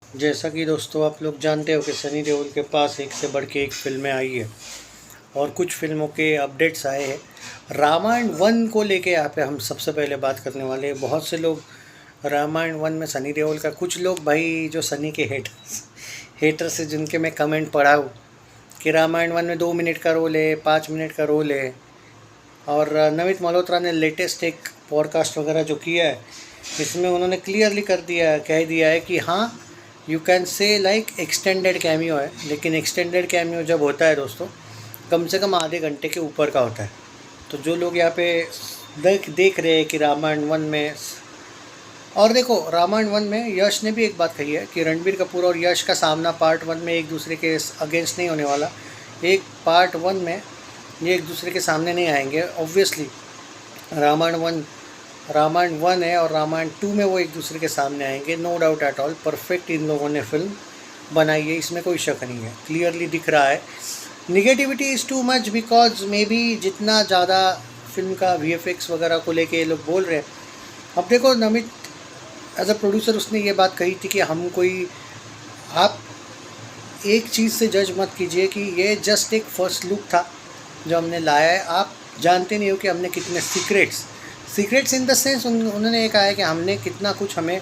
जैसा कि दोस्तों आप लोग जानते हो कि सनी देओल के पास एक से बढ़ के एक फिल्में आई है और कुछ फिल्मों के अपडेट्स आए हैं। रामायण वन को लेके यहाँ पे हम सबसे पहले बात करने वाले हैं। बहुत से लोग रामायण वन में सनी देओल का, कुछ लोग भाई जो सनी के हेटर्स से जिनके मैं कमेंट पढ़ा हूँ कि रामायण वन में 2 मिनट का रोल है, 5 मिनट का रोल है। और नमित मल्होत्रा ने लेटेस्ट एक पॉडकास्ट वगैरह जो किया है, इसमें उन्होंने क्लियरली कह दिया है कि हाँ, you can say like extended cameo है, लेकिन एक्सटेंडेड कैमियो जब होता है दोस्तों, कम से कम आधे घंटे के ऊपर का होता है। तो जो लोग यहाँ पे देख रहे हैं कि रामायण वन में, और देखो रामायण वन में यश ने भी एक बात कही है कि रणबीर कपूर और यश का सामना पार्ट वन में एक दूसरे के अगेंस्ट नहीं होने वाला। एक पार्ट वन में ये एक दूसरे के सामने नहीं आएंगे ऑब्वियसली। रामायण वन है और रामायण टू में वो एक दूसरे के सामने आएंगे, no doubt at all. Perfect इन लोगों ने फिल्म बनाई है, इसमें कोई शक नहीं है, क्लियरली दिख रहा है। Negativity is too much because may be जितना ज़्यादा फिल्म का VFX वगैरह को लेके ये लोग बोल रहे हैं। अब देखो, नमित एज अ प्रोड्यूसर उसने ये बात कही थी कि आप एक चीज़ से जज मत कीजिए कि ये जस्ट एक फर्स्ट लुक था जो हमने लाया है। आप जानते नहीं हो कि हमने कितने सीक्रेट्स इन द सेंस उन्होंने ये कहा है कि हमने कितना कुछ हमें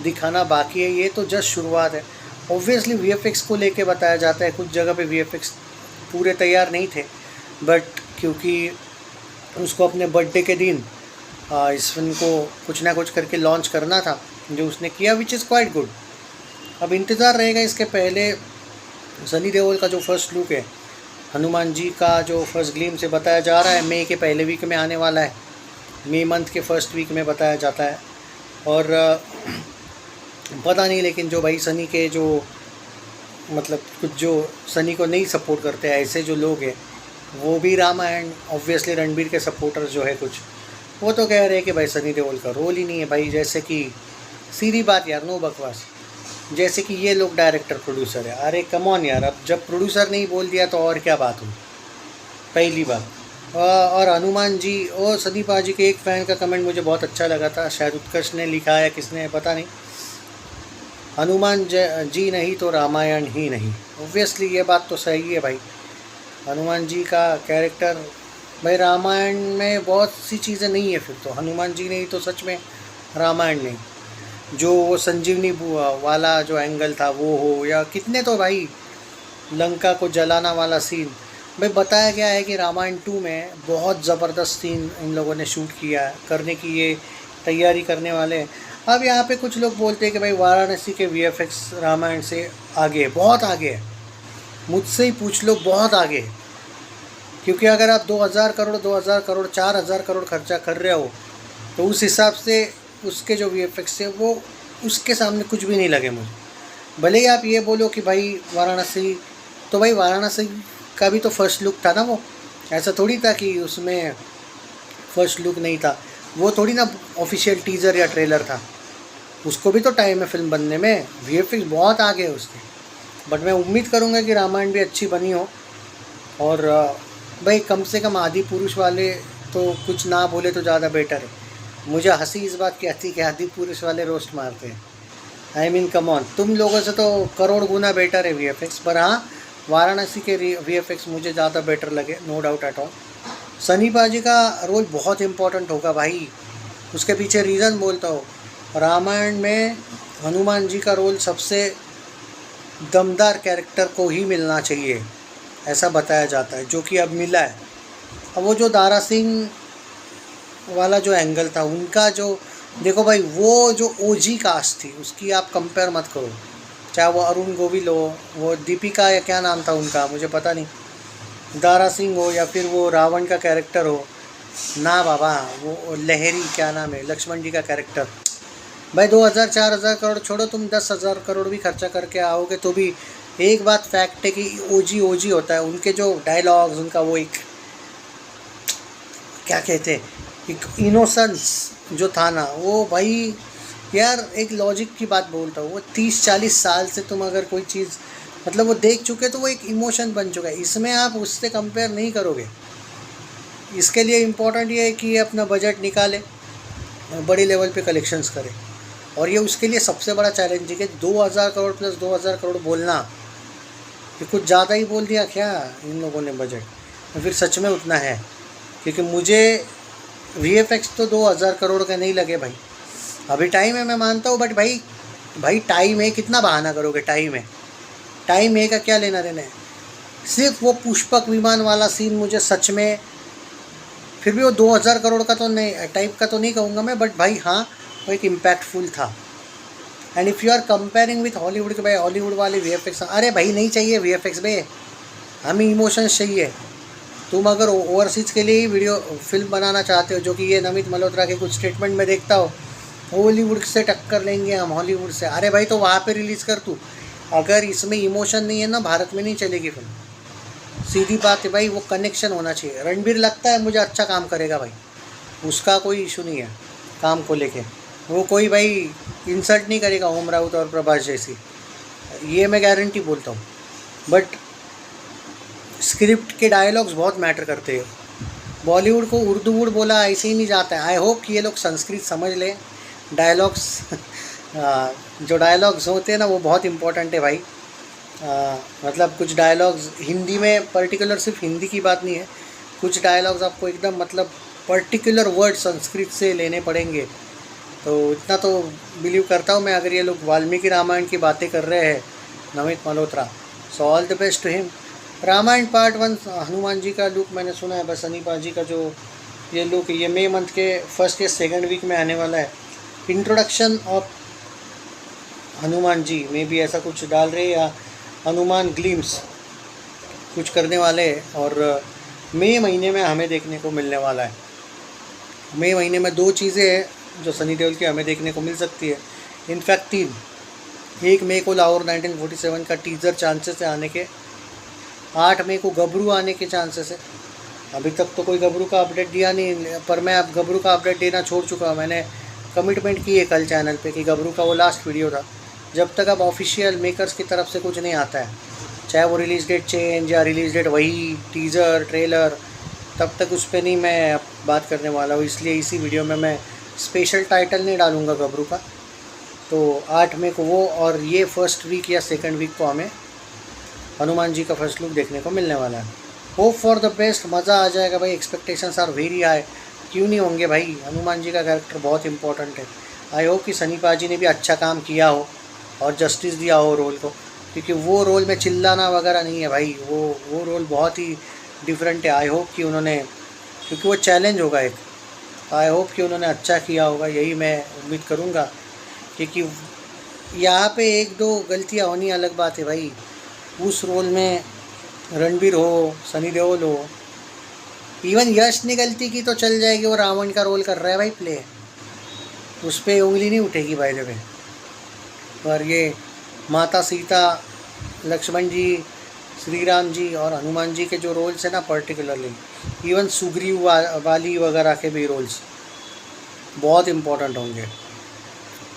दिखाना बाकी है, ये तो जस्ट शुरुआत है। ऑब्वियसली VFX को लेके बताया जाता है, कुछ जगह पे VFX पूरे तैयार नहीं थे, बट क्योंकि उसको अपने बर्थडे के दिन इस फिल्म को कुछ ना कुछ करके लॉन्च करना था, जो उसने किया, विच इज़ क्वाइट गुड। अब इंतज़ार रहेगा इसके पहले सनी देओल का जो फर्स्ट लुक है, हनुमान जी का जो फर्स्ट ग्लीम से बताया जा रहा है, मई के पहले वीक में आने वाला है, मई मंथ के फर्स्ट वीक में बताया जाता है। और पता नहीं, लेकिन जो भाई सनी के जो मतलब कुछ जो सनी को नहीं सपोर्ट करते हैं ऐसे जो लोग हैं, वो भी रामायण ऑब्वियसली रणबीर के सपोर्टर्स जो है कुछ, वो तो कह रहे हैं कि भाई सनी देओल का रोल ही नहीं है भाई। जैसे कि सीधी बात यार, नो बकवास, जैसे कि ये लोग डायरेक्टर प्रोड्यूसर है। अरे कम ऑन यार, अब जब प्रोड्यूसर नहीं बोल दिया तो और क्या बात हुई, पहली बात। और हनुमान जी और सनी पाजी के एक फ़ैन का कमेंट मुझे बहुत अच्छा लगा था, शायद उत्कर्ष ने लिखा है, किसने पता नहीं, हनुमान जी नहीं तो रामायण ही नहीं। ऑब्वियसली ये बात तो सही है भाई। हनुमान जी का कैरेक्टर भाई रामायण में बहुत सी चीज़ें नहीं है, फिर तो हनुमान जी नहीं तो सच में रामायण नहीं। जो वो संजीवनी वाला जो एंगल था वो हो, या कितने तो भाई लंका को जलाना वाला सीन भाई बताया गया है कि रामायण 2 में बहुत ज़बरदस्त सीन इन लोगों ने शूट किया है, करने की ये तैयारी करने वाले हैं। अब यहाँ पे कुछ लोग बोलते हैं कि भाई वाराणसी के VFX रामायण से आगे है, बहुत आगे है। मुझसे ही पूछ लो, बहुत आगे है। क्योंकि अगर आप 2000 करोड़ 4000 करोड़ खर्चा कर रहे हो, तो उस हिसाब से उसके जो VFX है वो उसके सामने कुछ भी नहीं लगे मुझे। भले ही आप ये बोलो कि भाई वाराणसी, तो भाई वाराणसी का भी तो फर्स्ट लुक था ना, वो ऐसा थोड़ी था कि उसमें फर्स्ट लुक नहीं था। वो थोड़ी ना ऑफिशियल टीज़र या ट्रेलर था, उसको भी तो टाइम है फिल्म बनने में। VFX बहुत आगे है उसके। बट मैं उम्मीद करूँगा कि रामायण भी अच्छी बनी हो। और भाई कम से कम आदि पुरुष वाले तो कुछ ना बोले तो ज़्यादा बेटर है। मुझे हंसी इस बात की आती कि आदि पुरुष वाले रोस्ट मारते हैं। आई मीन कम ऑन, तुम लोगों से तो करोड़ गुना बेटर है VFX। पर हाँ, वाराणसी के VFX मुझे ज़्यादा बेटर लगे, no doubt at all. Sunny paaji का रोल बहुत इम्पोर्टेंट होगा भाई, उसके पीछे रीज़न बोलता हूँ। रामायण में हनुमान जी का रोल सबसे दमदार कैरेक्टर को ही मिलना चाहिए, ऐसा बताया जाता है, जो कि अब मिला है। अब वो जो दारा सिंह वाला जो एंगल था उनका, जो देखो भाई, वो जो OG कास्ट थी उसकी आप कंपेयर मत करो। चाहे वो अरुण गोविल हो, वो दीपिका या क्या नाम था उनका मुझे पता नहीं, दारा सिंह हो, या फिर वो रावण का कैरेक्टर हो ना बाबा, वो लहरी क्या नाम है, लक्ष्मण जी का कैरेक्टर। भाई 2000-4000 करोड़ छोड़ो, तुम 10,000 करोड़ भी खर्चा करके आओगे तो भी एक बात फैक्ट है कि OG होता है। उनके जो डायलॉग्स, उनका वो एक क्या कहते हैं, एक इनोसेंस जो था ना, वो भाई यार एक लॉजिक की बात बोलता हूँ, वो 30-40 साल से तुम अगर कोई चीज़ मतलब वो देख चुके तो वो एक इमोशन बन चुका है। इसमें आप उससे कंपेयर नहीं करोगे। इसके लिए इम्पोर्टेंट ये है कि ये अपना बजट निकाले, बड़ी लेवल पे कलेक्शंस करे। और ये उसके लिए सबसे बड़ा चैलेंज है कि 2000 करोड़ प्लस 2000 करोड़ बोलना, ये कुछ ज़्यादा ही बोल दिया क्या इन लोगों ने बजट, तो फिर सच में उतना है। क्योंकि मुझे VFX तो 2000 करोड़ का नहीं लगे भाई, अभी टाइम है मैं मानता हूँ, बट भाई टाइम है, कितना बहाना करोगे, टाइम है का क्या लेना देना है। सिर्फ वो पुष्पक विमान वाला सीन मुझे सच में, फिर भी वो 2000 करोड़ का तो नहीं टाइप का तो नहीं कहूँगा मैं, बट भाई हाँ वो एक इम्पैक्टफुल था। And if you are comparing with Hollywood के, भाई हॉलीवुड वाले VFX, अरे भाई नहीं चाहिए VFX में, हमें इमोशंस चाहिए। तुम अगर ओवरसीज़ के लिए ही फिल्म बनाना चाहते हो, जो कि ये नमित मल्होत्रा के कुछ स्टेटमेंट में देखता हो, हॉलीवुड से टक्कर लेंगे हम हॉलीवुड से, अरे भाई तो वहाँ पे रिलीज़ कर तू। अगर इसमें इमोशन नहीं है ना, भारत में नहीं चलेगी फिल्म, सीधी बात है भाई। वो कनेक्शन होना चाहिए। रणबीर लगता है मुझे अच्छा काम करेगा भाई, उसका कोई इशू नहीं है काम को लेके, वो कोई भाई इंसल्ट नहीं करेगा ओम राउत और प्रभास जैसी, ये मैं गारंटी बोलता हूँ। बट स्क्रिप्ट के डायलॉग्स बहुत मैटर करते हैं। बॉलीवुड को उर्दू वुड बोला ऐसे ही नहीं जाता है। आई होप कि ये लोग संस्कृत समझ लें। डायलॉग्स जो डायलॉग्स होते हैं ना, वो बहुत इंपॉर्टेंट है भाई। मतलब कुछ डायलॉग्स हिंदी में, पर्टिकुलर सिर्फ हिंदी की बात नहीं है, कुछ डायलॉग्स आपको एकदम मतलब पर्टिकुलर वर्ड संस्कृत से लेने पड़ेंगे। तो इतना तो बिलीव करता हूँ मैं। अगर ये लोग वाल्मीकि रामायण की बातें कर रहे हैं Namit Malhotra, so all the best to him. Ramayan part 1 Hanuman ji का लुक मैंने सुना है, बस सनी पाजी का जो ये लुक, ये मई मंथ के फर्स्ट या सेकंड वीक में आने वाला है। इंट्रोडक्शन ऑफ हनुमान जी में भी ऐसा कुछ डाल रहे, या हनुमान ग्लिम्स कुछ करने वाले हैं। और मई महीने में हमें देखने को मिलने वाला है। मई महीने में 2 चीज़ें हैं जो सनी देओल की हमें देखने को मिल सकती है, इनफैक्ट 3। 1 मई को लाहौर 1947 का टीज़र चांसेस है आने के, 8 मई को गबरू आने के चांसेस है। अभी तक तो कोई गबरू का अपडेट दिया नहीं, पर मैं अब गबरू का अपडेट देना छोड़ चुका हूँ। मैंने कमिटमेंट की है कल चैनल पे कि गबरू का वो लास्ट वीडियो था। जब तक अब ऑफिशियल मेकर्स की तरफ से कुछ नहीं आता है, चाहे वो रिलीज़ डेट चेंज या रिलीज़ डेट वही टीज़र ट्रेलर, तब तक उस पर नहीं मैं बात करने वाला हूँ। इसलिए इसी वीडियो में मैं स्पेशल टाइटल नहीं डालूँगा गबरू का। तो 8 मई को वो, और ये फर्स्ट वीक या सेकंड वीक को हमें हनुमान जी का फर्स्ट लुक देखने को मिलने वाला है। होप फॉर द बेस्ट, मज़ा आ जाएगा भाई। एक्सपेक्टेशंस आर वेरी हाई, क्यों नहीं होंगे भाई, हनुमान जी का कैरेक्टर बहुत इंपॉर्टेंट है। आई होप कि सनी पाजी ने भी अच्छा काम किया हो और जस्टिस दिया हो रोल को, क्योंकि वो रोल में चिल्लाना वगैरह नहीं है भाई, वो रोल बहुत ही डिफरेंट है। आई होप कि उन्होंने, क्योंकि वो चैलेंज होगा एक, आई होप कि उन्होंने अच्छा किया होगा, यही मैं उम्मीद करूँगा। क्योंकि यहाँ पे 1-2 गलतियाँ होनी अलग बात है भाई। उस रोल में रणबीर हो, सनी देओल हो, इवन यश ने गलती की तो चल जाएगी, वो रावण का रोल कर रहा है भाई प्ले, उस पर उंगली नहीं उठेगी भाई जब। पर ये माता सीता, लक्ष्मण जी, श्री राम जी और हनुमान जी के जो रोल्स हैं ना, पर्टिकुलरली इवन सुग्रीव वाली वगैरह के भी रोल्स बहुत इम्पोर्टेंट होंगे।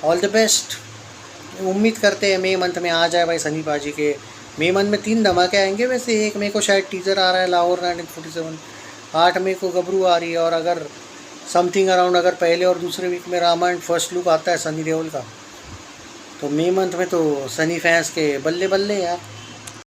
All the best. उम्मीद करते हैं मई मंथ में आ जाए भाई सनी पाजी के। मई मंथ में 3 धमाके आएंगे वैसे। 1 मई को शायद टीज़र आ रहा है लाहौर 1947, 8 मई को गबरू आ रही है, और अगर समथिंग अराउंड अगर पहले और दूसरे वीक में रामायण फर्स्ट लुक आता है सनी देओल का, तो मई मंथ में तो सनी फैंस के बल्ले बल्ले यार।